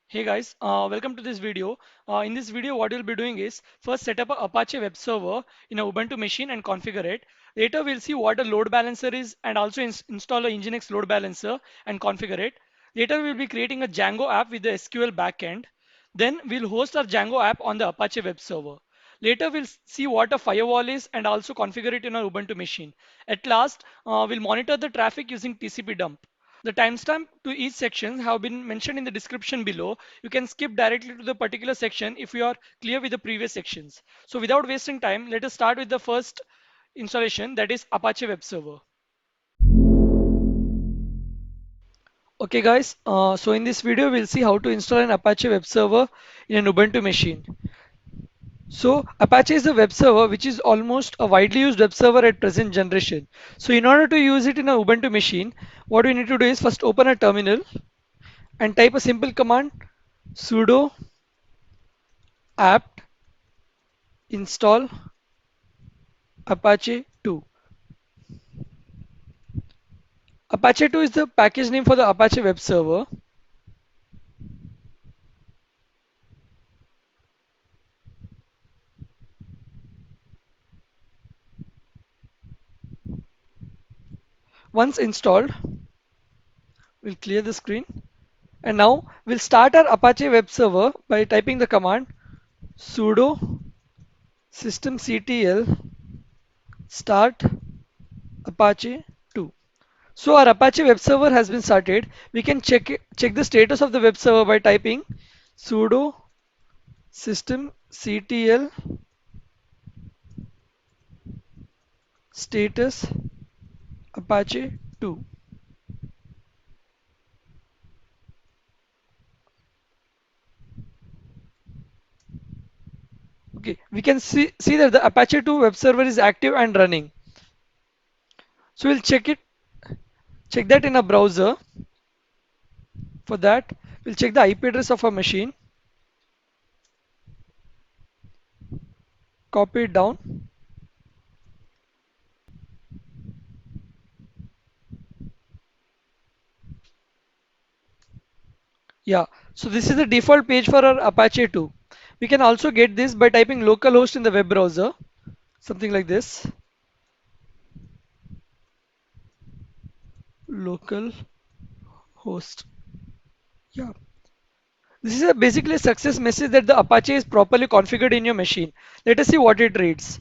Hey guys, welcome to this video. In this video, what we'll be doing is first set up a Apache web server in a Ubuntu machine and configure it. Later, we'll see what a load balancer is and also install a Nginx load balancer and configure it. Later, we'll be creating a Django app with the SQL backend. Then we'll host our Django app on the Apache web server. Later, we'll see what a firewall is and also configure it in our Ubuntu machine. At last, we'll monitor the traffic using TCP dump. The timestamp to each section have been mentioned in the description below. You can skip directly to the particular section if you are clear with the previous sections. So without wasting time, let us start with the first installation, that is Apache Web Server. Okay guys, so in this video we'll see how to install an Apache Web Server in an Ubuntu machine. So Apache is a web server which is almost a widely used web server at present generation. So in order to use it in a Ubuntu machine, what we need to do is first open a terminal and type a simple command sudo apt install Apache 2. Apache 2 is the package name for the Apache web server. Once installed, we'll clear the screen. And now we'll start our Apache web server by typing the command sudo systemctl start Apache 2. So our Apache web server has been started. We can check the status of the web server by typing sudo systemctl status Apache 2. Okay, we can see that the Apache 2 web server is active and running. So we'll check that in a browser. For that, we'll check the IP address of our machine, copy it down. Yeah, so this is the default page for our Apache 2. We can also get this by typing localhost in the web browser, something like this. Local host. Yeah. This is basically a success message that the Apache is properly configured in your machine. Let us see what it reads.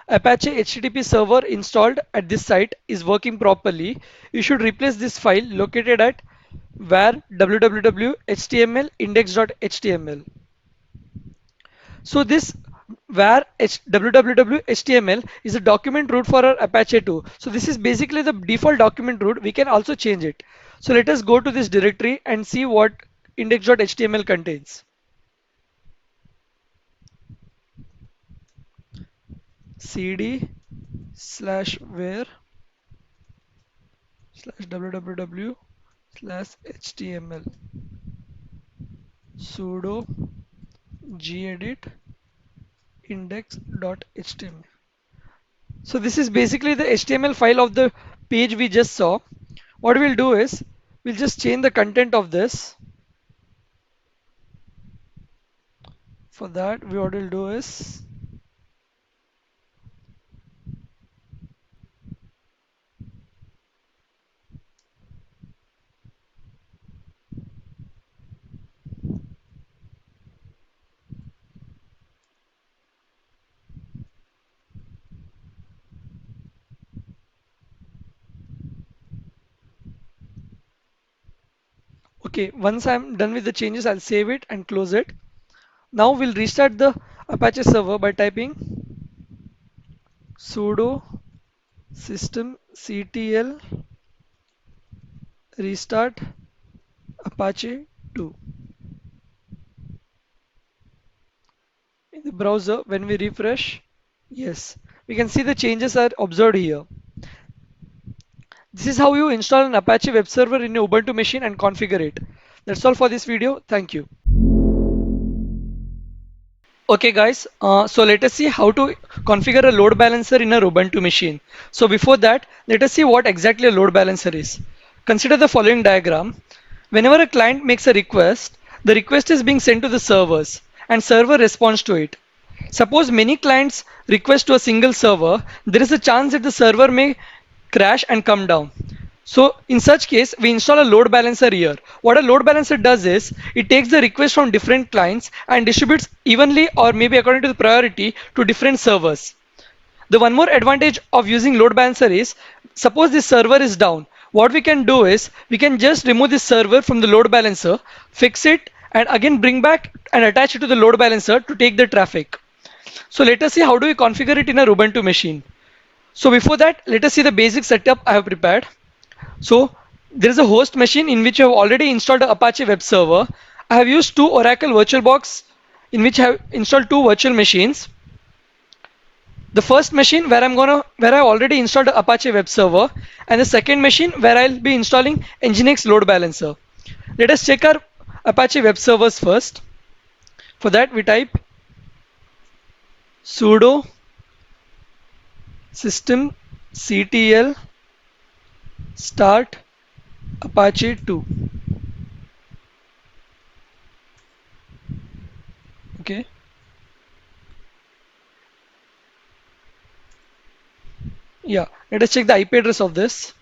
Apache HTTP server installed at this site is working properly. You should replace this file located at var www.html index.html. So this www.html is a document root for our Apache 2. So this is basically the default document root. We can also change it. So let us go to this directory and see what index.html contains. cd slash where slash www slash html sudo gedit index.html. So this is basically the HTML file of the page we just saw. What we'll do is we'll just change the content of this. For that, what we'll do is okay, once I'm done with the changes, I'll save it and close it. Now we'll restart the Apache server by typing sudo systemctl restart Apache 2. In the browser, when we refresh, yes, we can see the changes are observed here. This is how you install an Apache web server in your Ubuntu machine and configure it. That's all for this video. Thank you. Okay guys, so let us see how to configure a load balancer in a Ubuntu machine. So before that, let us see what exactly a load balancer is. Consider the following diagram. Whenever a client makes a request, The request is being sent to the servers and server responds to it. Suppose many clients request to a single server, there is a chance that the server may crash and come down. So in such case, we install a load balancer here. What a load balancer does is, it takes the request from different clients and distributes evenly or maybe according to the priority to different servers. The one more advantage of using load balancer is, suppose this server is down. What we can do is, we can just remove this server from the load balancer, fix it, and again bring back and attach it to the load balancer to take the traffic. So let us see how do we configure it in a Ubuntu machine. So before that, let us see the basic setup I have prepared. So there is a host machine in which I have already installed the Apache web server. I have used two Oracle VirtualBox in which I have installed two virtual machines. The first machine where I already installed the Apache web server, and the second machine where I'll be installing Nginx load balancer. Let us check our Apache web servers first. For that we type sudo systemctl start Apache 2. Okay. Yeah, let us check the IP address of this.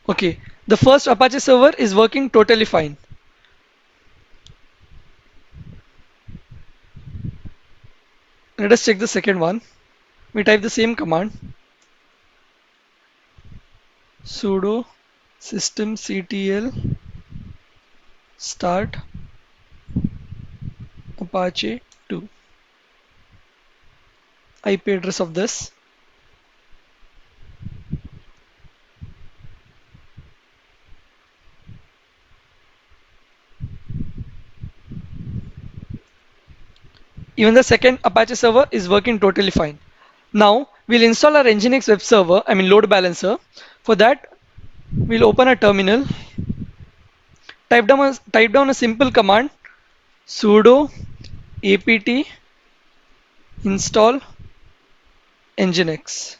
Okay, the first Apache server is working totally fine. Let us check the second one. We type the same command sudo systemctl start Apache 2. IP address of this. Even the second Apache server is working totally fine. Now we'll install our Nginx web server, load balancer. For that, we'll open a terminal. Type down a simple command sudo apt install Nginx.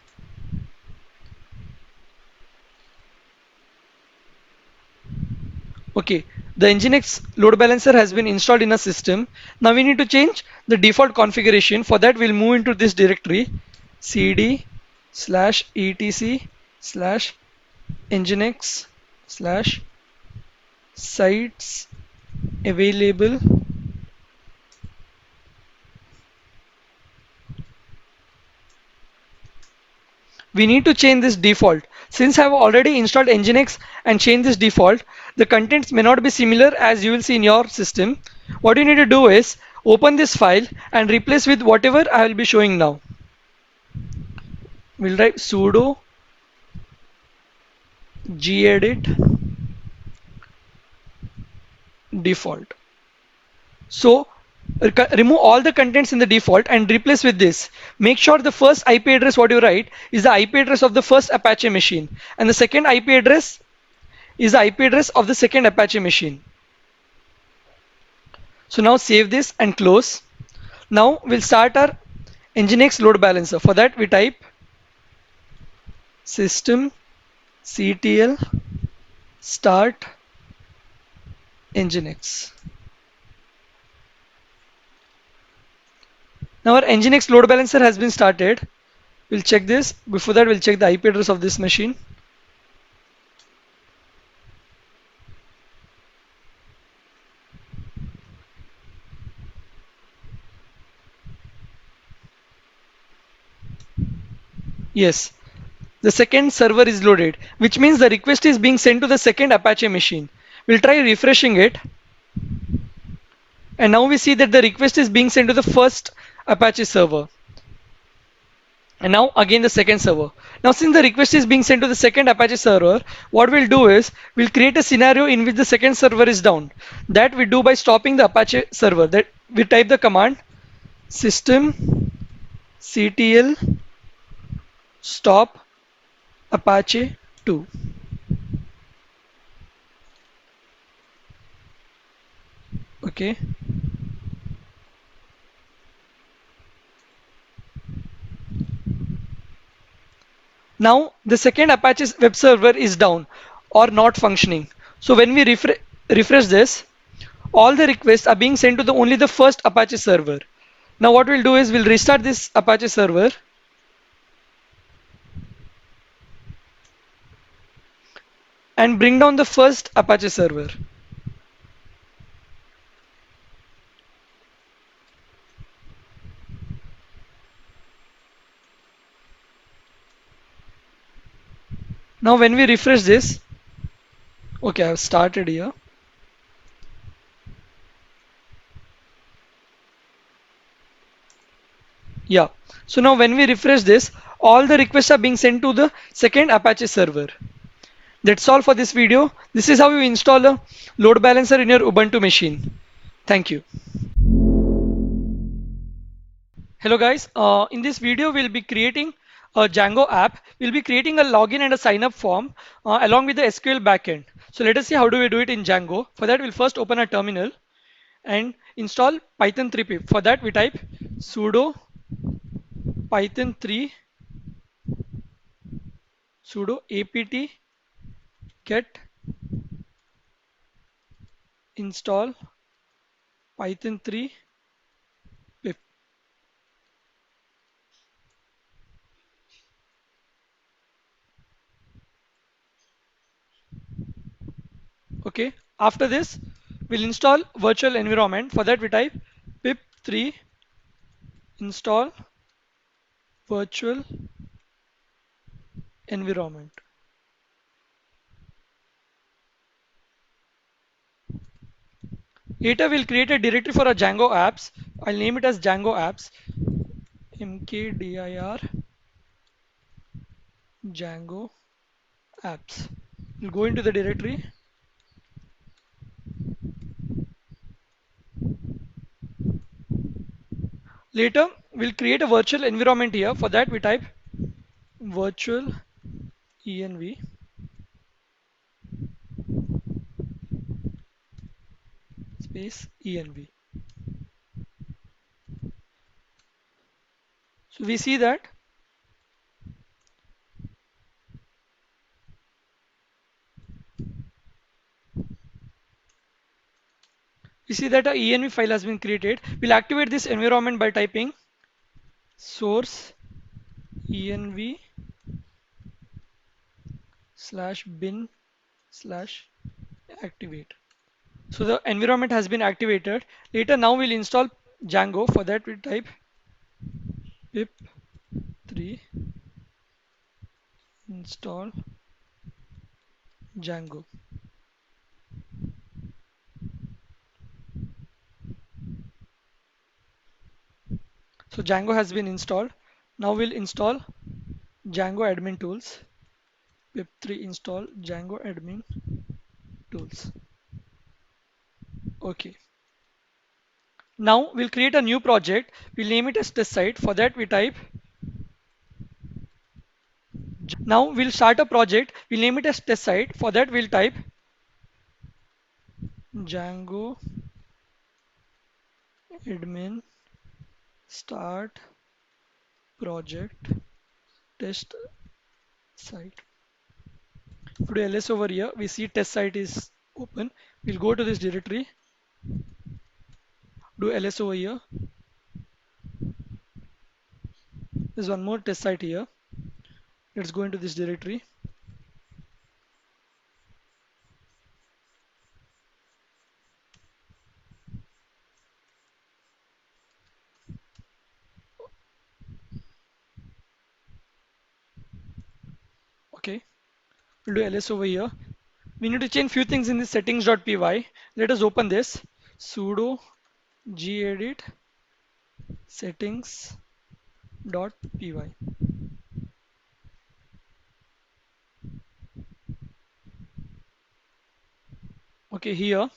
Okay, the Nginx load balancer has been installed in a system. Now we need to change the default configuration. For that, we'll move into this directory cd/etc/nginx/sites available. We need to change this default. Since I've already installed Nginx and changed this default, the contents may not be similar as you will see in your system. What you need to do is open this file and replace with whatever I will be showing now. We'll write sudo gedit default. So remove all the contents in the default and replace with this. Make sure the first IP address what you write is the IP address of the first Apache machine, and the second IP address is the IP address of the second Apache machine. So now save this and close. Now we'll start our Nginx load balancer. For that we type systemctl start Nginx. Now our Nginx load balancer has been started. We'll check this. Before that, we'll check the IP address of this machine. Yes, the second server is loaded, which means the request is being sent to the second Apache machine. We'll try refreshing it. And now we see that the request is being sent to the first Apache server. And now again the second server. Now since the request is being sent to the second Apache server, what we'll do is we'll create a scenario in which the second server is down. That we do by stopping the Apache server. That we type the command systemctl stop Apache 2. Okay. Now the second Apache web server is down or not functioning. So when we refresh this, all the requests are being sent to the only the first Apache server. Now what we'll do is we'll restart this Apache server and bring down the first Apache server. Now when we refresh this, okay, I've started here. Yeah. So now when we refresh this, all the requests are being sent to the second Apache server. That's all for this video. This is how you install a load balancer in your Ubuntu machine. Thank you. Hello guys, in this video we'll be creating a Django app. We'll be creating a login and a sign up form along with the SQL backend. So let us see how do we do it in Django. For that we'll first open a terminal and install Python 3 pip. For that we type sudo python 3 sudo apt get install python 3 pip. Okay, after this we'll install virtual environment. For that we type pip 3 install virtual environment. Later we'll create a directory for our Django apps. I'll name it as Django apps. mkdir Django apps. We'll go into the directory. Later we'll create a virtual environment here. For that we type virtual env space env. So we see that a env file has been created. We'll activate this environment by typing source env slash bin slash activate. So the environment has been activated. Later now we'll install Django. For that we type pip 3 install Django. So Django has been installed. Now we'll install Django admin tools. Pip 3 install Django admin tools. Okay. Now we'll create a new project. We'll name it as test site. For that we type. Now we'll start a project. We'll name it as test site. For that we'll type Django admin start project test site. If we do ls over here, we see test site is open. We'll go to this directory, do ls over here. There's one more test site here. Let's go into this directory. Okay, we'll do ls over here. We need to change few things in this settings.py. Let us open this. Sudo gedit settings.py. Okay, here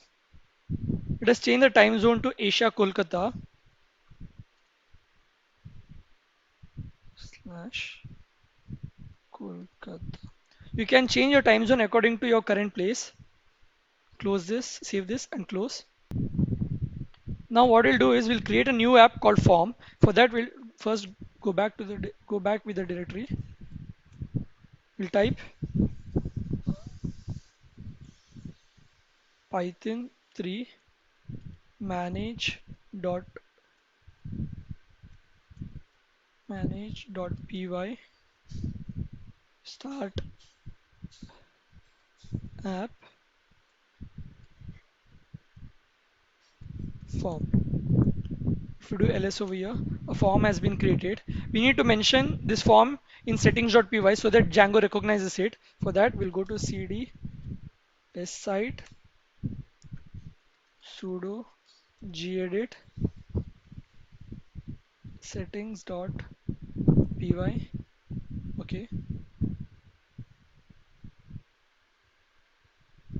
let us change the time zone to Asia Kolkata slash Kolkata. You can change your time zone according to your current place. Close this, save this, and close. Now what we'll do is we'll create a new app called form. For that we'll first go back with the directory. We'll type Python 3 manage dot manage.py start app form. If you do ls over here, a form has been created. We need to mention this form in settings.py so that Django recognizes it. For that, we'll go to cd test site sudo gedit settings.py. Okay,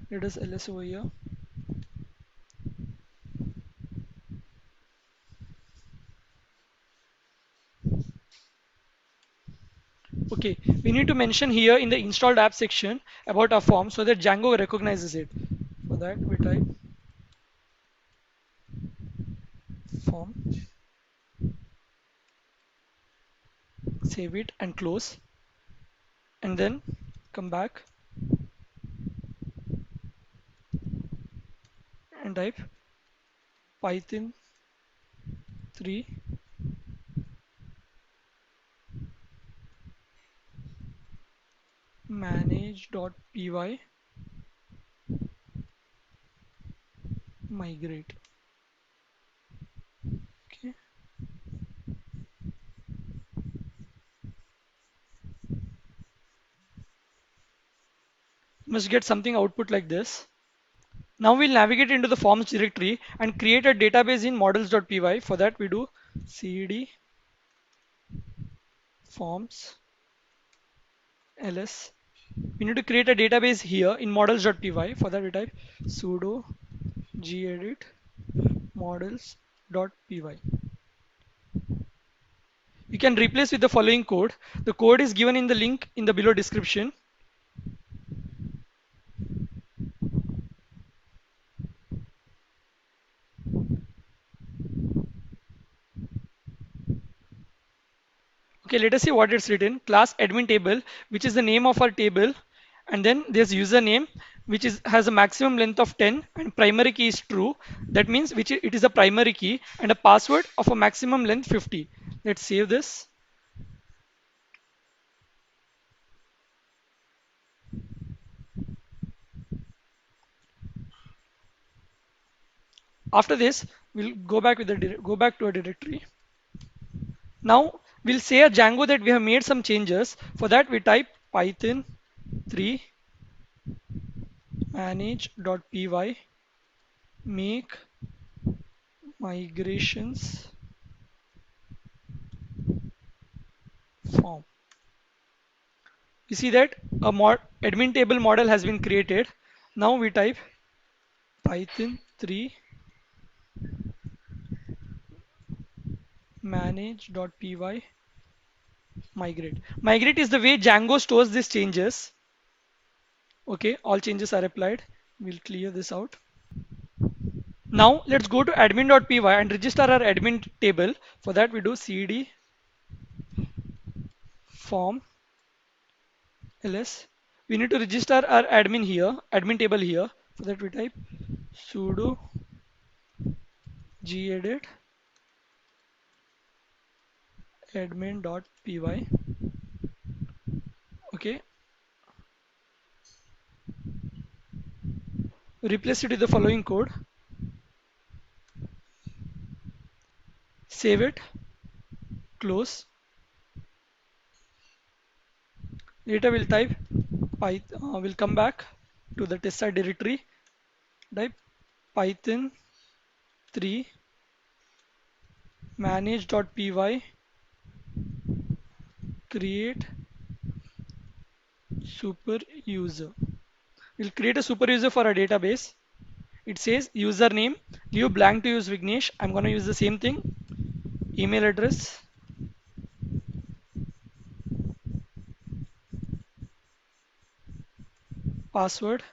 let us ls over here. Okay, we need to mention here in the installed app section about our form so that Django recognizes it. For that, we type form, save it and close, and then come back and type Python 3 manage.py migrate. Okay, you must get something output like this. Now we'll navigate into the forms directory and create a database in models.py. For that, we do cd forms ls. We need to create a database here in models.py. For that, we type sudo gedit models.py. You can replace with the following code. The code is given in the link in the below description. Okay, let us see what it's written. Class admin table, which is the name of our table, and then there's username, which is has a maximum length of 10, and primary key is true. That means it is a primary key, and a password of a maximum length 50. Let's save this. After this, we'll go back go back to a directory. Now we'll say a Django that we have made some changes. For that, we type Python 3 manage.py make migrations form. You see that a admin table model has been created. Now we type Python 3 manage.py migrate. Migrate is the way Django stores these changes. Okay, all changes are applied. We'll clear this out. Now let's go to admin.py and register our admin table. For that, we do cd form ls. We need to register our admin here, admin table here. For that, we type sudo gedit admin.py. Okay, replace it with the following code. Save it, close. Later we'll type Python. We'll come back to the test site directory. Type Python 3 manage.py create super user. We'll create a super user for our database. It says username, leave blank to use Vignesh. I'm going to use the same thing. Email address, password.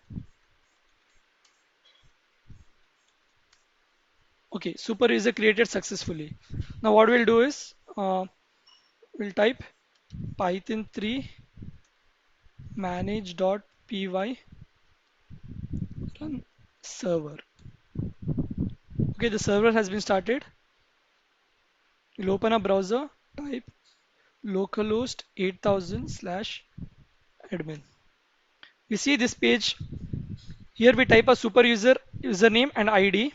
Okay, super user created successfully. Now what we'll do is we'll type Python 3 manage.py run server. Okay, the server has been started. We'll open a browser, type localhost 8000 slash admin. We see this page. Here we type a super user username and ID.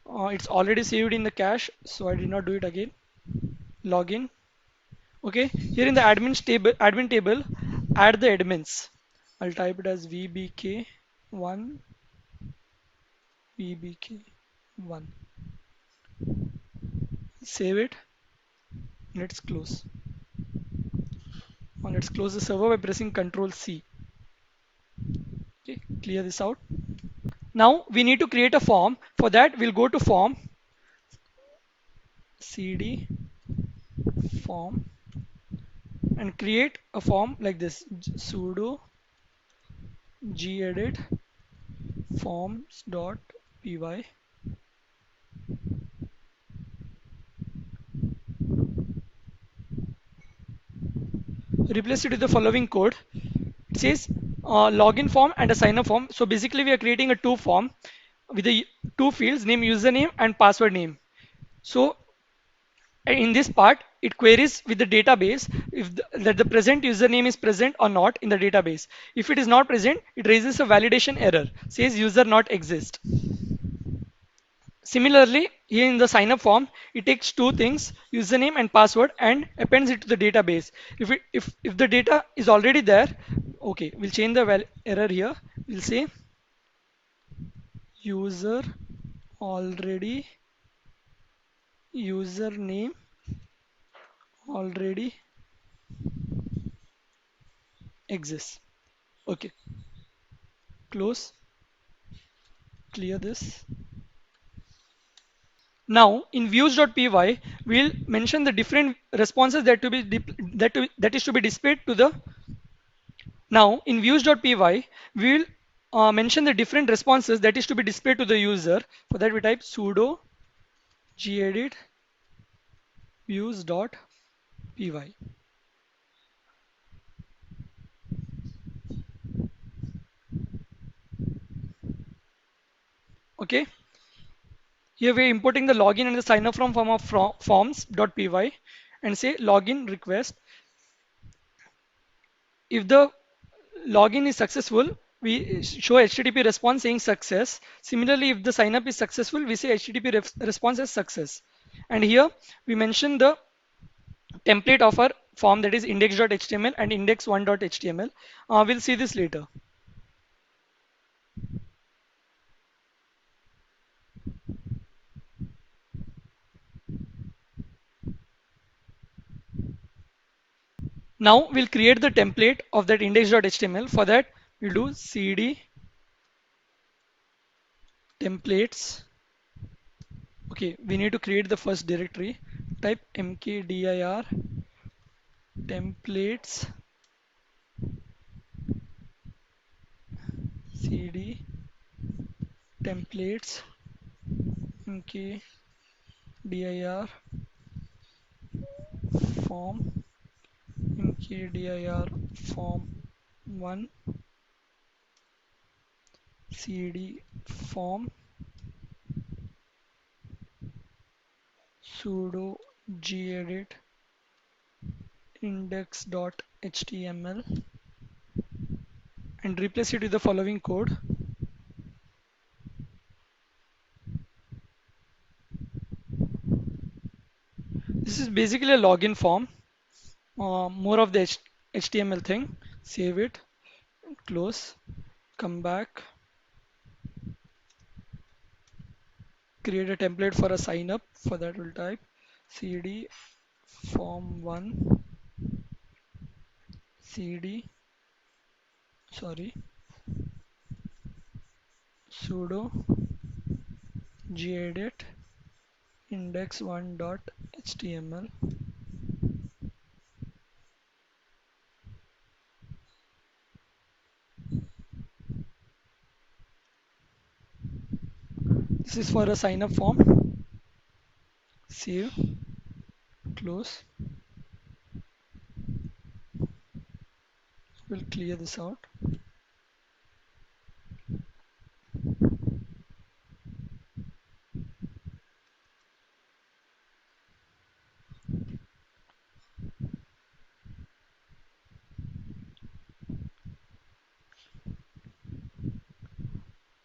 It's already saved in the cache, so I did not do it again. Login. Okay, here in the admin table, add the admins. I'll type it as vbk1 vbk1. Save it. Let's close. Now let's close the server by pressing Ctrl C. Okay, clear this out. Now we need to create a form. For that, we'll go to form, cd form, and create a form like this: sudo gedit forms.py. Replace it with the following code. It says login form and a sign up form. So basically, we are creating a two form with the two fields, name, username, and password name. So in this part, it queries with the database if that the present username is present or not in the database. If it is not present, it raises a validation error, says user not exist. Similarly, here in the sign up form, it takes two things, username and password, and appends it to the database. If the data is already there, okay, we'll change the error here. We'll say user already username already exists. Okay, close, clear this. Now in views.py, we'll mention the different responses that is to be displayed to the. Now in views.py, we will mention the different responses that is to be displayed to the user. For that we type sudo gedit views.py. Okay. Here we are importing the login and the sign up from form of forms.py and say login request. If the login is successful, we show HTTP response saying success. Similarly, if the sign up is successful, we say HTTP response as success. And here we mention the template of our form, that is index.html and index1.html. We'll see this later. Now we'll create the template of that index.html. For that, we'll do cd templates. Okay, we need to create the first directory. Type mkdir templates cd templates mkdir form mkdir form 1 cd form sudo gedit index.html and replace it with the following code. This is basically a login form, more of the HTML thing. Save it, close, come back, create a template for a sign up. For that, we'll type cd form1 cd sorry sudo gedit index1.html. This is for a sign up form. Save, close. We'll clear this out.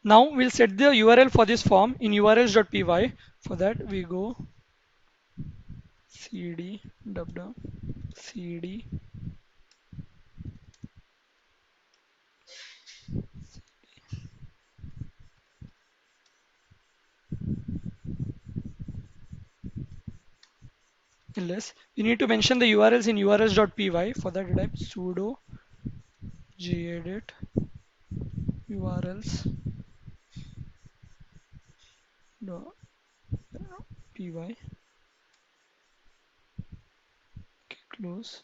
Now we'll set the URL for this form in urls.py. For that we go cd www cd ls. You need to mention the URLs in urls.py. For that we type sudo gedit urls dot py. Okay, close.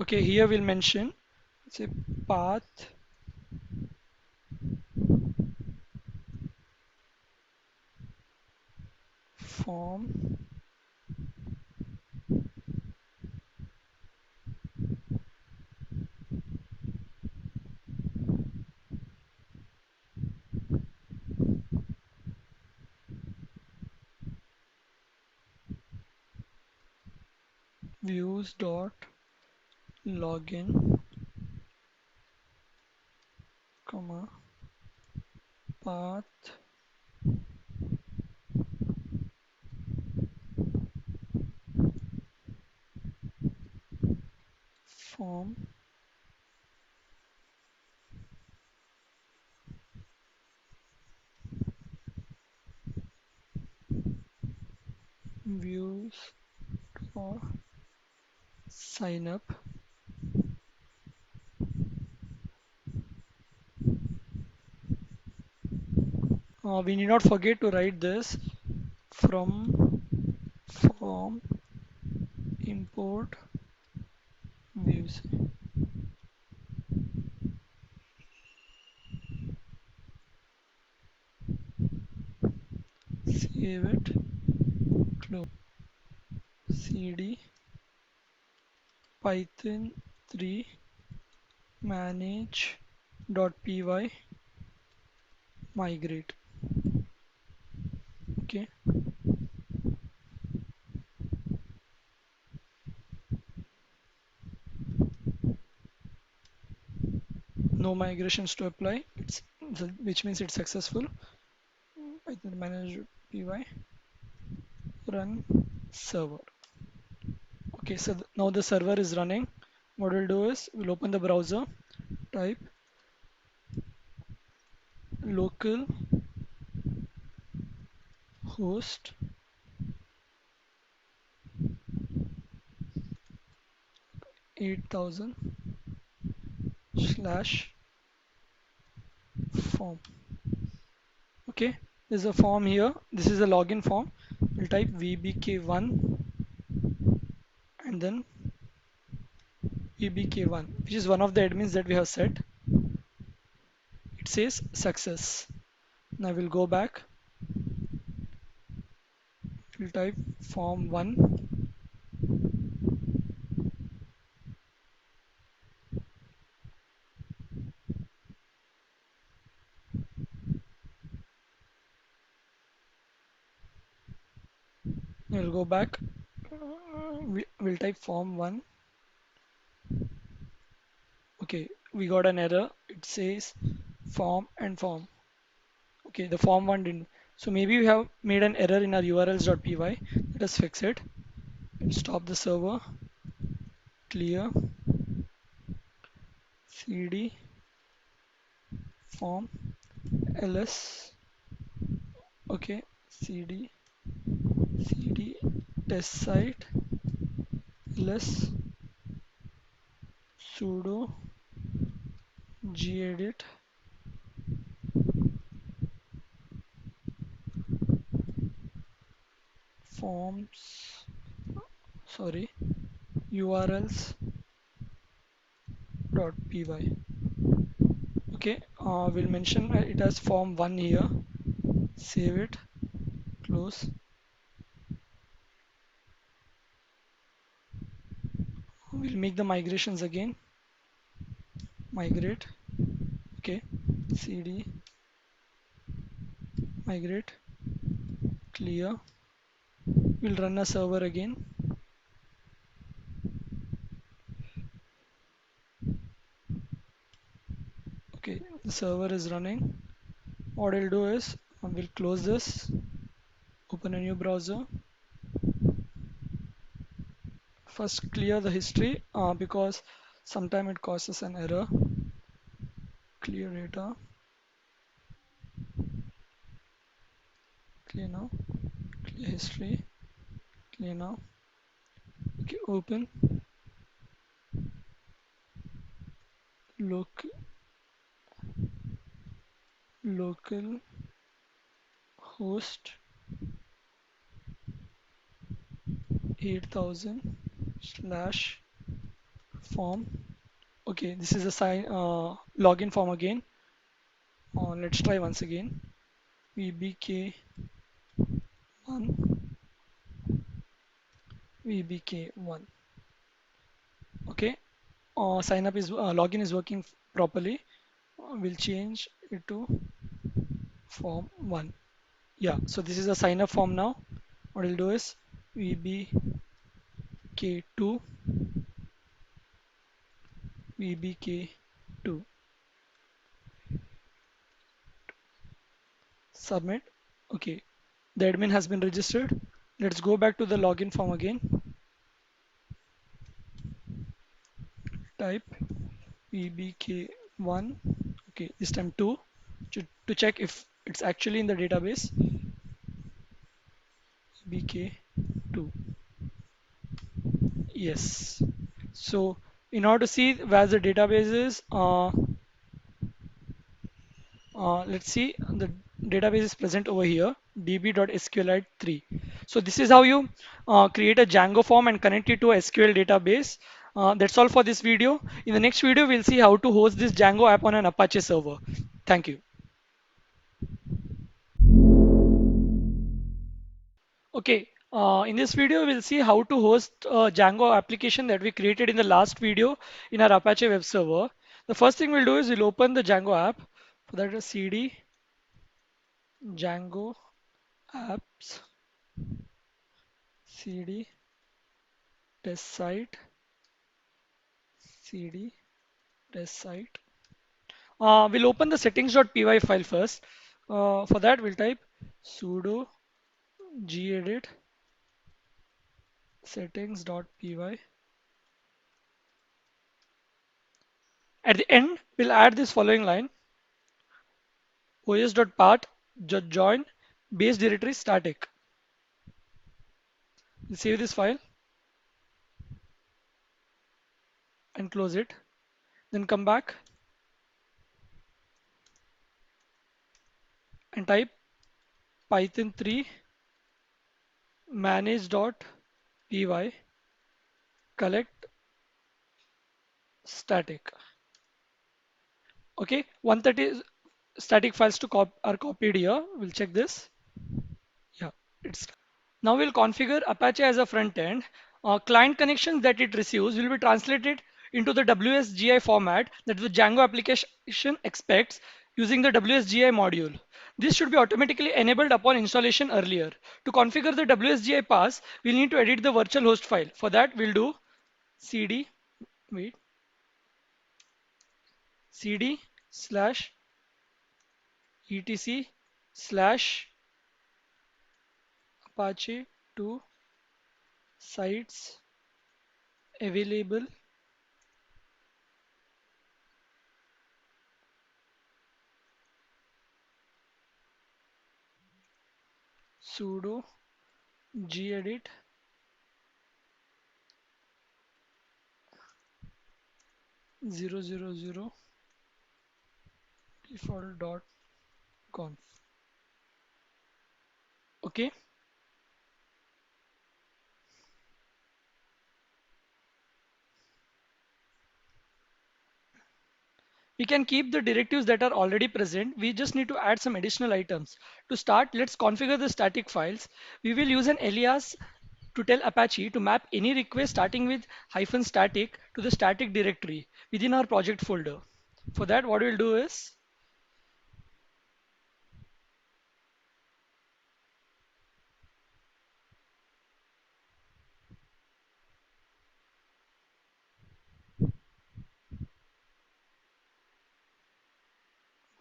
Okay, here we'll mention say path form views dot login comma path form views or sign up. We need not forget to write this from form import views. Save it, close. cd python 3 manage.py migrate. Okay, no migrations to apply. It's which means it's successful. Python manage.py run server. Okay, so now the server is running. What we'll do is we'll open the browser, type local host 8000 slash form. Okay, there's a form here. This is a login form. We'll type vbk1 and then vbk1, which is one of the admins that we have set. It says success. Now we'll go back. We'll type form1. We'll go back. We'll type form1. Okay, we got an error. It says form and form. Okay, the form one didn't. So maybe we have made an error in our urls.py. Let us fix it. We'll stop the server, clear, cd form ls. Okay, cd test site ls sudo gedit forms, sorry, urls dot py. Okay, we'll mention it as form1 here. Save it, close. We'll make the migrations again. Migrate. Okay. CD migrate clear. We'll run a server again. Okay, the server is running. What I'll do is we'll close this, open a new browser. First clear the history because sometime it causes an error. Clear data. Clear now. Clear history. Clear now. Okay, open. Look. Local host 8000 slash form. Okay, this is a sign login form again. Let's try once again. VBK1 VBK1. Okay, sign up is login is working properly. We'll change it to form 1. Yeah, so this is a sign up form now. What we'll do is VBK2 VBK2 submit. Okay, the admin has been registered. Let's go back to the login form again. Type VBK1. Okay, this time 2 to check if it's actually in the database. VBK2. Yes. So in order to see where the database is, let's see the database is present over here, db.sqlite3. So this is how you create a Django form and connect it to a SQL database. That's all for this video. In the next video, we'll see how to host this Django app on an Apache server. Thank you. Okay, in this video, we'll see how to host a Django application that we created in the last video in our Apache web server. The first thing we'll do is we'll open the Django app. For that, cd Django apps cd test site cd test site. We'll open the settings.py file first. For that, we'll type sudo gedit settings.py. At the end, we'll add this following line: os.path.join base directory static. We'll save this file and close it. Then come back and type python 3 manage.py collect static. Okay, 130 static files are copied here. We'll check this. Yeah, it's now we'll configure Apache as a front end. Client connections that it receives will be translated into the WSGI format that the Django application expects using the WSGI module. This should be automatically enabled upon installation earlier. To configure the WSGI pass, we'll need to edit the virtual host file. For that, we'll do cd wait cd slash etc slash Apache 2 sites available sudo gedit 000 default.conf. Okay, we can keep the directives that are already present. We just need to add some additional items. To start, let's configure the static files. We will use an alias to tell Apache to map any request starting with -static to the static directory within our project folder. For that, what we'll do is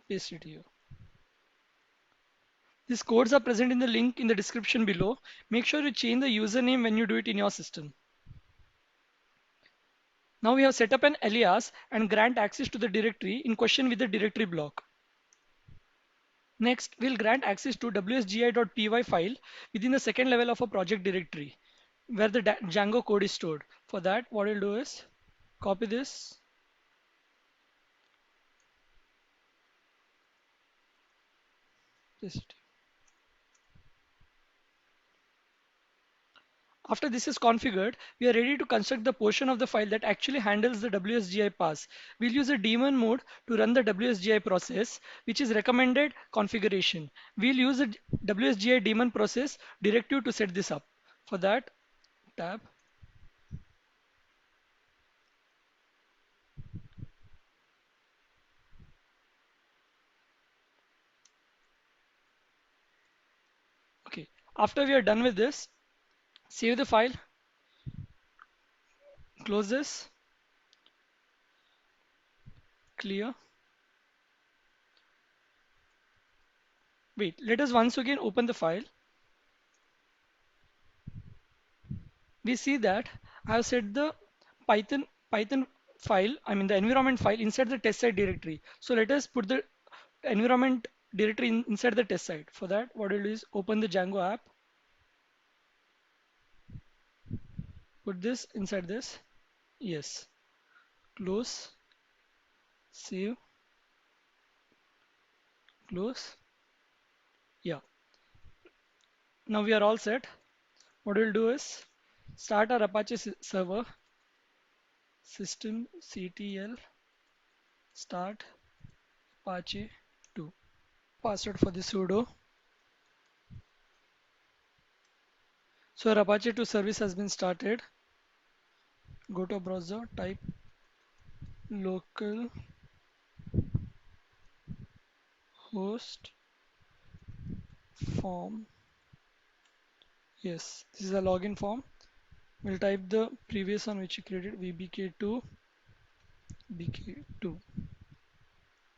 paste it here. These codes are present in the link in the description below. Make sure you change the username when you do it in your system. Now we have set up an alias and grant access to the directory in question with the directory block. Next, we'll grant access to wsgi.py file within the second level of a project directory where the Django code is stored. For that, what we'll do is copy this, paste it. After this is configured, we are ready to construct the portion of the file that actually handles the WSGI pass. We'll use a daemon mode to run the WSGI process, which is recommended configuration. We'll use the WSGI daemon process directive to set this up. For that, tab. Okay. After we are done with this, save the file, close this, clear. Wait, let us once again open the file. We see that I have set the Python file, I mean the environment file inside the test site directory. So let us put the environment directory inside the test site. For that, what we'll do is open the Django app, put this inside this. Yes, close, save, close. Yeah, now we are all set. What we'll do is start our Apache server, systemctl start Apache 2. Password for the sudo. So our Apache 2 service has been started. Go to a browser, type local host form. Yes, this is a login form. We'll type the previous one which you created, vbk2 bk2.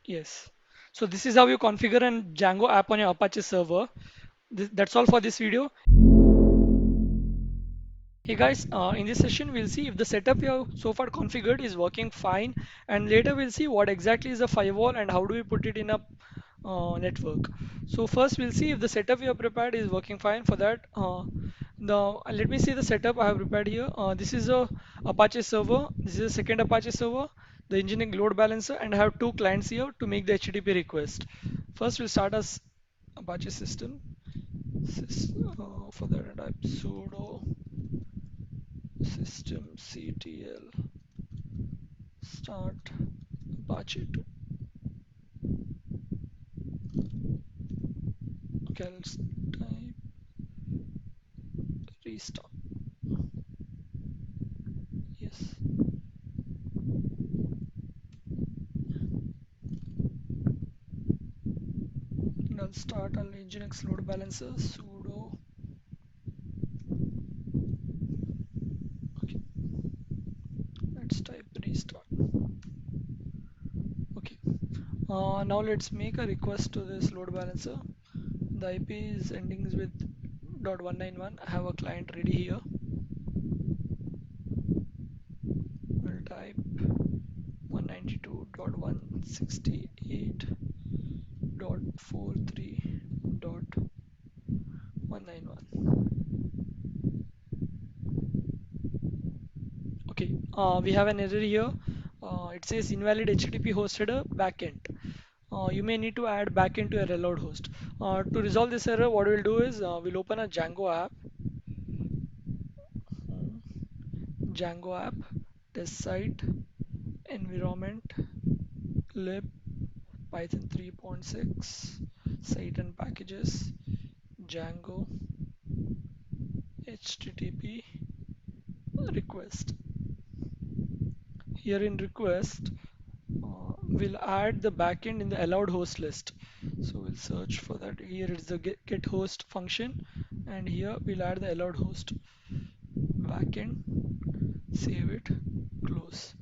Yes. So this is how you configure an Django app on your Apache server. That's all for this video. Hey guys, in this session we'll see if the setup you have so far configured is working fine, and later we'll see what exactly is a firewall and how do we put it in a network. So first we'll see if the setup you have prepared is working fine. For that, let me see the setup I have prepared here. This is a Apache server. This is a second Apache server, the Nginx load balancer, and I have two clients here to make the HTTP request. First we'll start as Apache system. For that I type sudo systemctl start Apache 2. Okay, let's type restart. Yes. And I'll start on Nginx load balancer sudo. Okay, let's type restart. Okay. Now let's make a request to this load balancer. The IP is ending with .191. I have a client ready here. We'll type 192.168.43.191. Okay, we have an error here. It says invalid HTTP hosted a backend. You may need to add backend to a reload host. To resolve this error, what we'll do is we'll open a Django app. Django app, test site, environment, lib, Python 3.6, site and packages, Django, HTTP, request. Here in request, we'll add the backend in the allowed host list. So we'll search for that. Here it's the get host function, and here we'll add the allowed host backend, save it, close.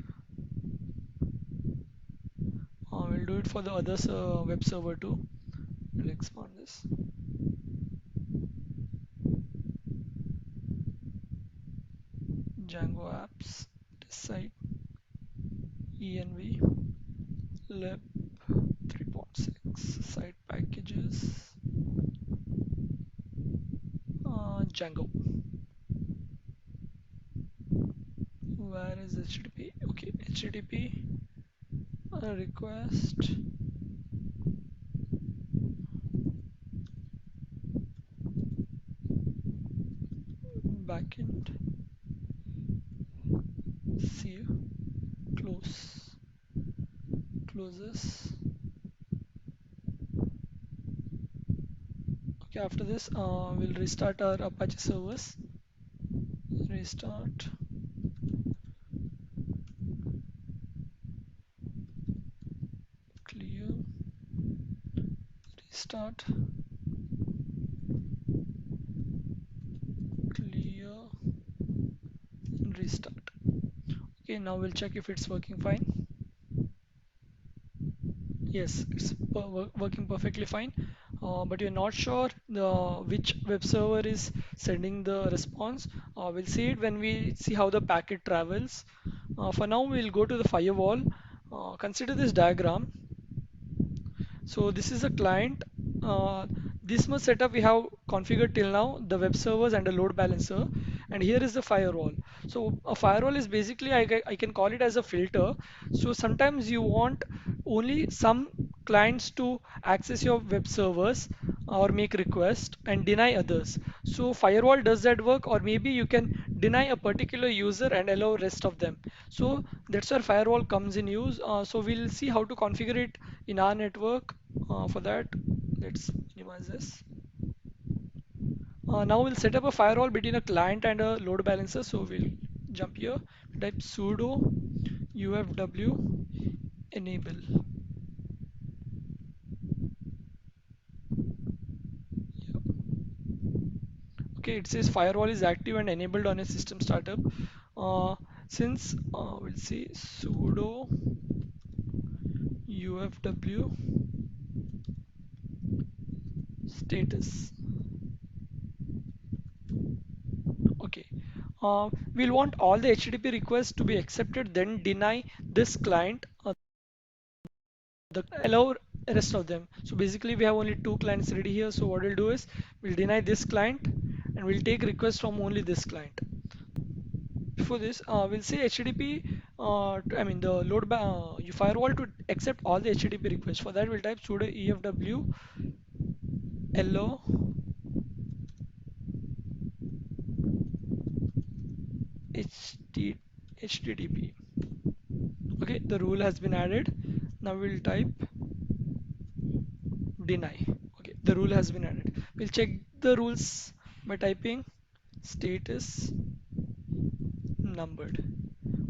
We'll do it for the other web server too. We'll expand this. Django apps, test site, env, lib 3.6, site packages, Django. Where is HTTP? Okay, HTTP request backend, save, close, closes. Okay, after this, we'll restart our Apache servers. Restart, clear, restart, clear, and restart. Okay, now we'll check if it's working fine. Yes, it's working perfectly fine. But you're not sure which web server is sending the response. We'll see it when we see how the packet travels. For now, we'll go to the firewall. Consider this diagram. So this is a client. Uh, this much setup we have configured till now, the web servers and the load balancer. And here is the firewall. So a firewall is basically, I can call it as a filter. So sometimes you want only some clients to access your web servers or make request and deny others. So firewall does that work, or maybe you can deny a particular user and allow rest of them. So that's where firewall comes in use. So we'll see how to configure it in our network. For that, let's minimize this. Now we'll set up a firewall between a client and a load balancer. So we'll jump here, type sudo ufw enable. Okay, it says firewall is active and enabled on a system startup. Since we'll see sudo ufw status. Okay. We'll want all the HTTP requests to be accepted, then deny this client, the allow rest of them. So basically we have only two clients ready here. So what we'll do is we'll deny this client and we'll take requests from only this client. Before this, we'll say HTTP, I mean the firewall to accept all the HTTP requests. For that, we'll type sudo efw allow HTTP. Okay, the rule has been added. Now we'll type deny. Okay, the rule has been added. We'll check the rules by typing status numbered.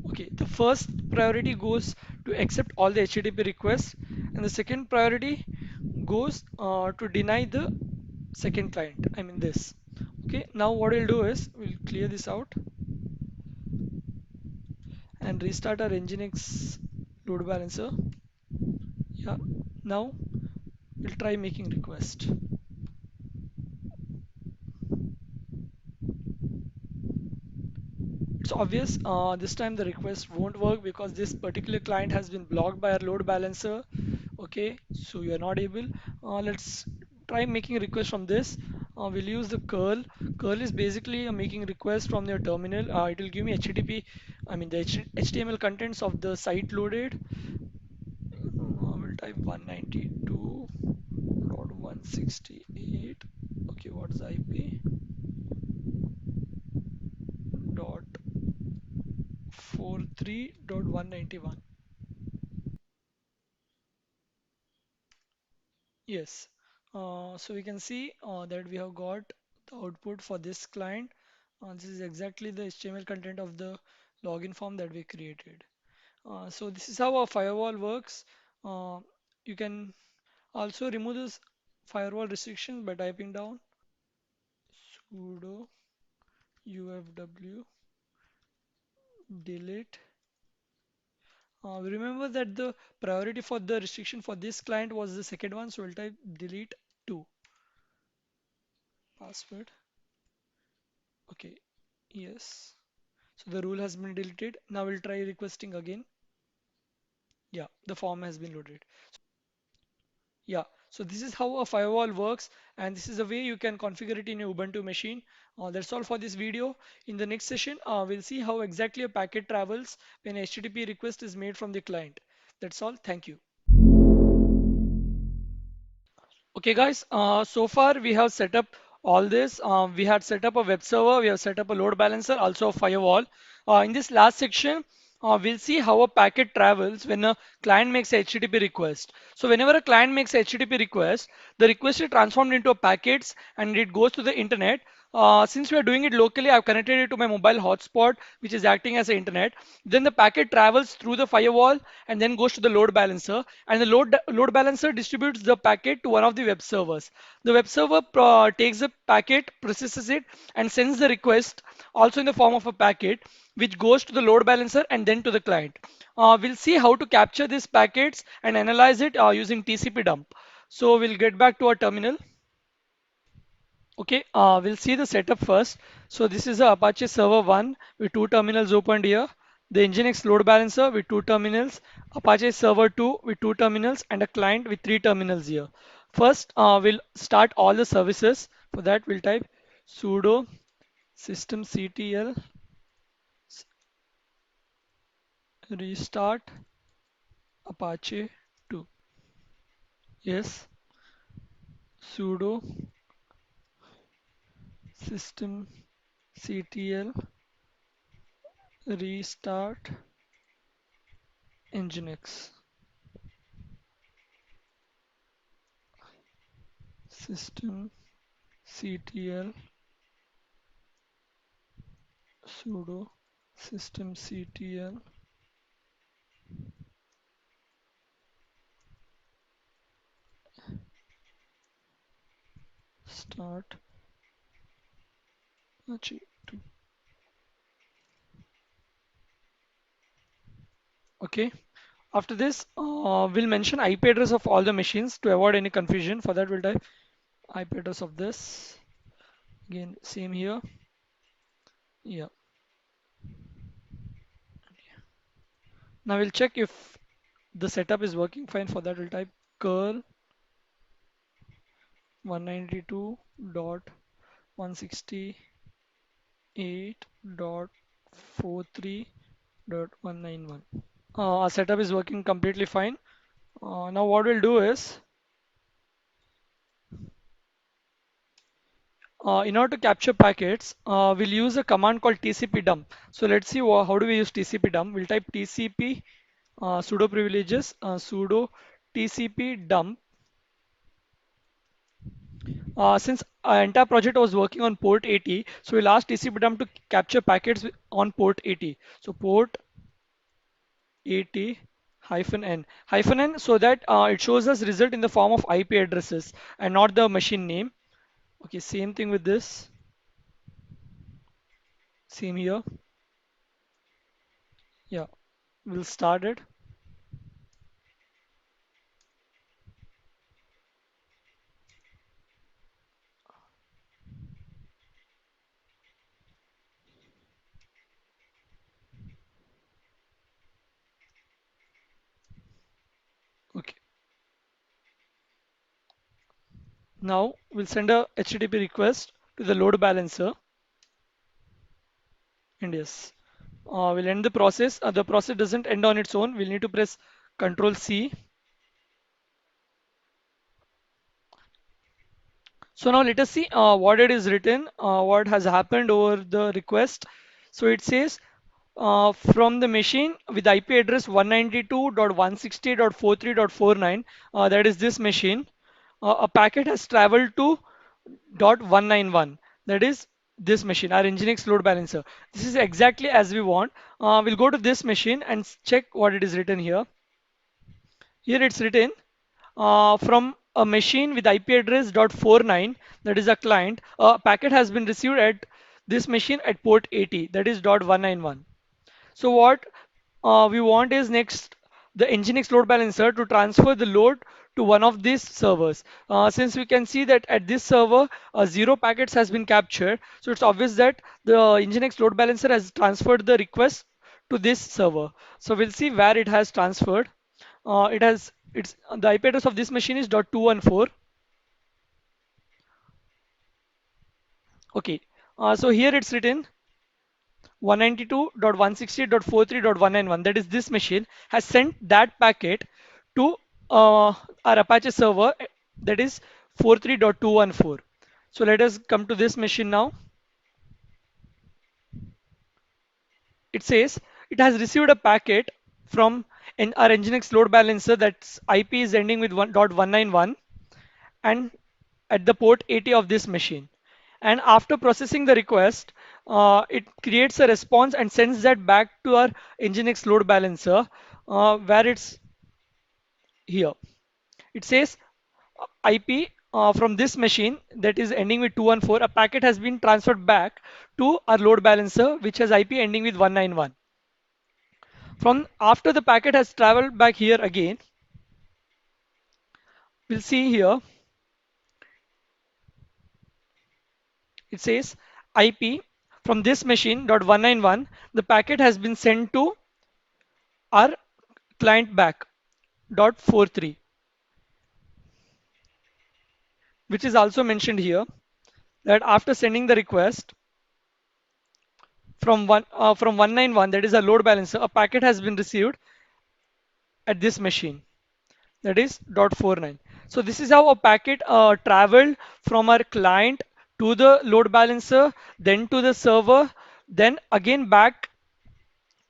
Okay, the first priority goes to accept all the HTTP requests, and the second priority goes to deny the second client. I mean this. Okay, now what we'll do is we'll clear this out and restart our Nginx load balancer. Yeah, now we'll try making request. It's obvious this time the request won't work because this particular client has been blocked by our load balancer. Okay, so you're not able. Let's try making a request from this. We'll use the curl. Curl is basically making request from your terminal. It will give me HTTP, I mean the HTML contents of the site loaded. We'll type 192.168. Okay, what's the IP? Dot 43.191. Yes. So we can see that we have got the output for this client. This is exactly the HTML content of the login form that we created. So this is how a firewall works. Uh, you can also remove this firewall restriction by typing down sudo ufw delete. Remember that the priority for the restriction for this client was the second one, so we'll type delete 2 password. Okay, yes. So the rule has been deleted. Now we'll try requesting again. Yeah, the form has been loaded. Yeah, so this is how a firewall works, and this is the way you can configure it in your Ubuntu machine. That's all for this video. In the next session, we'll see how exactly a packet travels when a HTTP request is made from the client. That's all. Thank you. Okay, guys, so far we have set up all this. We had set up a web server, we have set up a load balancer, also a firewall. In this last section, we'll see how a packet travels when a client makes a HTTP request. So whenever a client makes a HTTP request, the request is transformed into a packets and it goes to the internet. Since we are doing it locally, I've connected it to my mobile hotspot, which is acting as an internet. Then the packet travels through the firewall and then goes to the load balancer. And the load balancer distributes the packet to one of the web servers. The web server takes the packet, processes it, and sends the request also in the form of a packet, which goes to the load balancer and then to the client. We'll see how to capture these packets and analyze it using TCP dump. So we'll get back to our terminal. Okay, we'll see the setup first. So this is a Apache Server 1 with two terminals opened here. The Nginx load balancer with two terminals, Apache Server 2 with two terminals, and a client with three terminals here. First, we'll start all the services. For that, we'll type sudo systemctl restart Apache 2. Yes, sudo systemctl restart Nginx. Systemctl sudo systemctl start Apache 2. Okay. After this, we'll mention IP address of all the machines to avoid any confusion. For that, we'll type IP address of this. Again, same here. Yeah. Now we'll check if the setup is working fine. For that, we'll type curl 192.168.43.191. Our setup is working completely fine. Now what we'll do is, in order to capture packets, we'll use a command called TCP dump. So let's see how do we use TCP dump. We'll type TCP sudo privileges sudo TCP dump. Since our entire project was working on port 80, so we'll ask TCP dump to capture packets on port 80. So port 80 hyphen n so that it shows us result in the form of IP addresses and not the machine name. Okay, same thing with this. Same here. Yeah, we'll start it. Okay. Now we'll send a HTTP request to the load balancer. And yes, we'll end the process. The process doesn't end on its own. We'll need to press Control C. So now let us see what it is written, what has happened over the request. So it says from the machine with IP address 192.168.43.49, that is this machine, a packet has traveled to .191. That is this machine, our Nginx load balancer. This is exactly as we want. We'll go to this machine and check what it is written here. Here it's written from a machine with IP address .49, that is a client, a packet has been received at this machine at port 80, that is .191. So what we want is next the Nginx load balancer to transfer the load to one of these servers. Since we can see that at this server, zero packets has been captured, so it's obvious that the Nginx load balancer has transferred the request to this server. So we'll see where it has transferred. It has it's the IP address of this machine is .214. Okay, so here it's written 192.168.43.191, that is this machine has sent that packet to our Apache server, that is 43.214. So let us come to this machine now. It says it has received a packet from our Nginx load balancer, that's IP is ending with 1.191 and at the port 80 of this machine. And after processing the request, it creates a response and sends that back to our Nginx load balancer, where it's here. It says IP from this machine that is ending with 214, a packet has been transferred back to our load balancer, which has IP ending with 191. From after the packet has traveled back here again, we'll see here it says IP from this machine .191, the packet has been sent to our client back .43, which is also mentioned here that after sending the request from 191, that is a load balancer, a packet has been received at this machine, that is .49. So this is how a packet traveled from our client to the load balancer, then to the server, then again back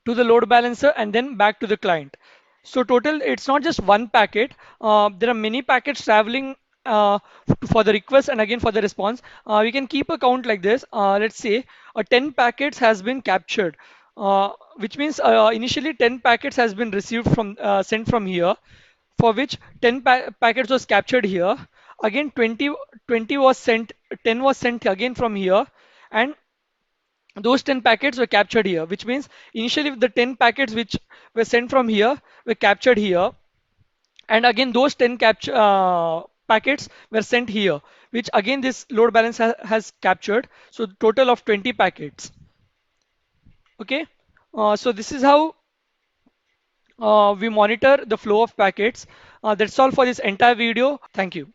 to the load balancer and then back to the client. So total, it's not just one packet. There are many packets traveling for the request and again for the response. We can keep a count like this. Let's say 10 packets has been captured, which means initially 10 packets has been received from sent from here, for which 10 packets was captured here. Again 20 was sent, 10 was sent again from here, and those 10 packets were captured here, which means initially the 10 packets which were sent from here were captured here, and again those 10 capture packets were sent here, which again this load balance has captured, so total of 20 packets. Okay, so this is how we monitor the flow of packets. That's all for this entire video. Thank you.